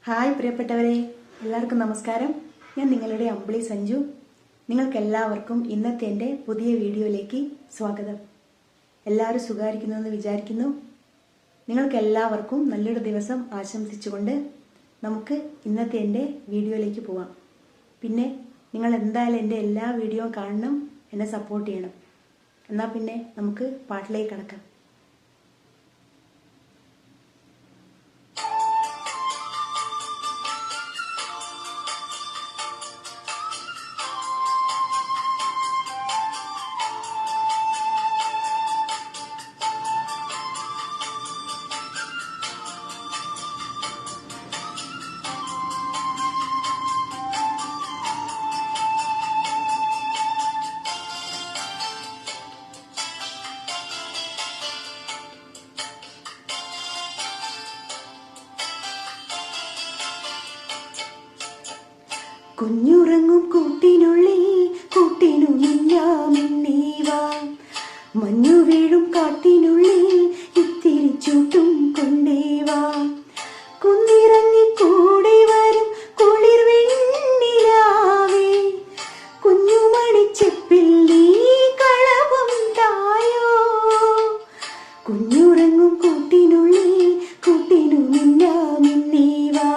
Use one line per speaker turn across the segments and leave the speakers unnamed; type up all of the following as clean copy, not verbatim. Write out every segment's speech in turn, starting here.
Hi പ്രിയപ്പെട്ടവരെ, എല്ലാവർക്കും നമസ്കാരം. ഞാൻ നിങ്ങളുടെ അമ്പിളി സഞ്ജു. നിങ്ങൾക്കെല്ലാവർക്കും ഇന്നത്തെ എൻ്റെ പുതിയ വീഡിയോയിലേക്ക് സ്വാഗതം. എല്ലാവരും സുഖമായിരിക്കുന്നുവെന്ന് വിചാരിക്കുന്നു. നിങ്ങൾക്കെല്ലാവർക്കും നല്ലൊരു ദിവസം ആശംസിച്ചുകൊണ്ട് നമുക്ക് ഇന്നത്തെ എൻ്റെ വീഡിയോയിലേക്ക് പോവാം. പിന്നെ നിങ്ങൾ എന്തായാലും എൻ്റെ എല്ലാ വീഡിയോയും കാണണം, എന്നെ സപ്പോർട്ട് ചെയ്യണം. എന്നാൽ പിന്നെ നമുക്ക് പാട്ടിലേക്ക് കടക്കാം. കുഞ്ഞുറങ്ങും കൂട്ടിനുള്ളിൽ കൂട്ടിനു മിന്നാമിന്നീവാ, മഞ്ഞു വീഴും കാട്ടിനുള്ളിൽ ഇത്തിരി ചൂട്ടും കൊണ്ടേവാ. കുന്നിറങ്ങി കൂടെ വരും കുളിർ വെണ്ണിലാവേ, കുഞ്ഞുമണിച്ചെപ്പിൽ നീ കളവും തായോ. കുഞ്ഞുറങ്ങും കൂട്ടിനുള്ളിൽ കൂട്ടിനു മിന്നാമിന്നീവാ,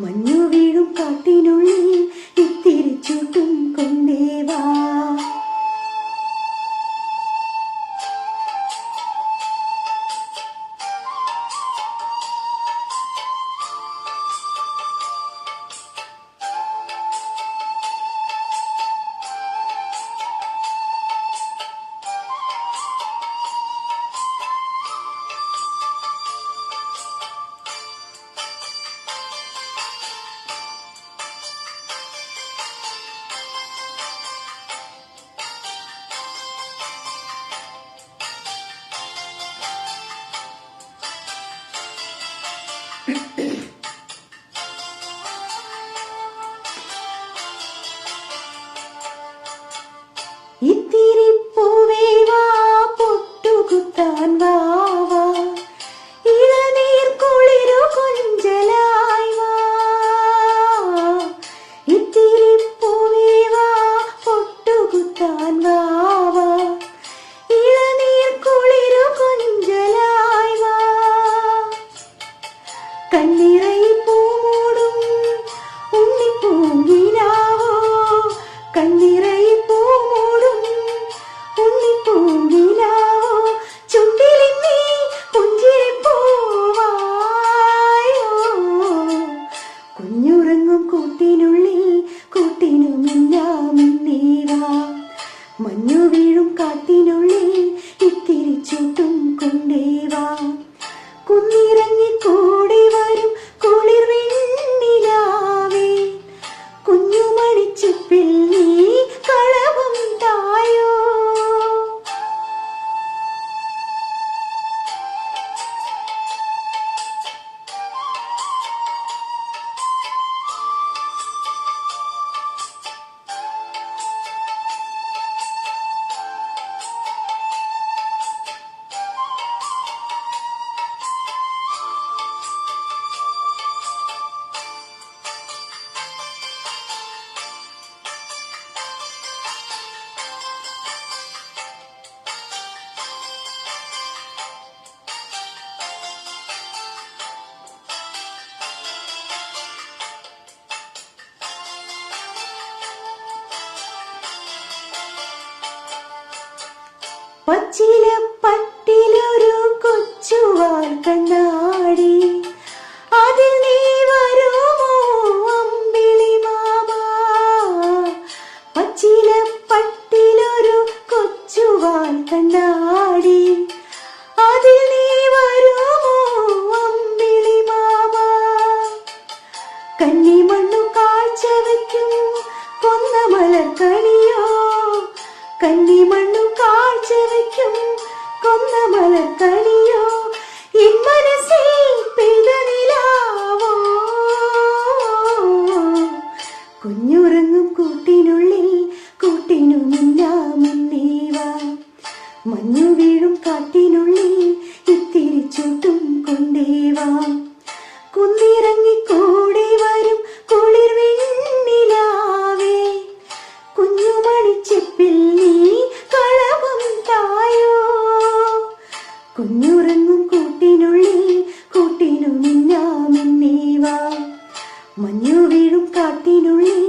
മഞ്ഞു വീഴും കാട്ടിനുള്ളിൽ ഇത്തിരി ചൂട്ടും കൊണ്ടേവാ. ഇത്തിരി പൂവേ വാ, പൊട്ടുകുത്താൻ വാവാ, ഇളനീർ കുളിരു കൊഞ്ചലായി വാ. ഇത്തിരി പൂവേ വാ, പൊട്ടുകുത്താൻ വാവാ, ഇളനീർ കുളിരു കൊഞ്ചലായി വാ. കണ്ണിറൈ പൂമൂടും ഉണ്ണിപ്പൂങ്കിനാവോ, കണ്ണിറൈ പൂമൂടും ഉണ്ണിപ്പൂങ്കിനാവോ, ചുണ്ടിലിന്നീ പുഞ്ചിരിപ്പൂവായോ. കുഞ്ഞുറങ്ങും കൂട്ടിനുള്ളിൽ കൂട്ടിനു മിന്നാമിന്നീവാ, മഞ്ഞു വീഴും കാട്ടിനുള്ളിൽ ഇത്തിരി ചൂട്ടും കൊണ്ടേവാ. കുന്നിറങ്ങി കൂടി വരും കുളിർ വെണ്ണിലാവേ, കുഞ്ഞുമണിച്ചെപ്പിൽ നീ കളവും തായോ. പച്ചില പട്ടിലൊരു കൊച്ചുവാൽ കണ്ണാടി, അതിൽ നീ വരുമോ അമ്പിളി മാമാ. പച്ചില പട്ടിലൊരു കൊച്ചുവാൽ കണ്ണാടി, അതിൽ നീ വരുമോ അമ്പിളി മാമാ. കന്നിമണ്ണു കാഴ്ച വയ്ക്കും കൊന്ന മലർക്കണിയോ, കന്നിമണ്ണു കാഴ്ച വയ്ക്കും കൊന്ന മലർക്കണിയോ, എൻ മനസ്സിൽ പെയ്ത നിലാവോ. കുഞ്ഞുറങ്ങും കൂട്ടിനുള്ളിൽ കൂട്ടിനു മിന്നാമിന്നീവാ, മഞ്ഞു വീഴും കാട്ടിനുള്ളിൽ ഇത്തിരി ചൂട്ടും കൊണ്ടേവാ. കുന്നിറങ്ങിക്കോ മഞ്ഞുറങ്ങും കൂട്ടിനുള്ളിൽ കൂട്ടിനു മിന്നാമിന്നീവാ. മഞ്ഞു വീഴും കാട്ടിനുള്ളിൽ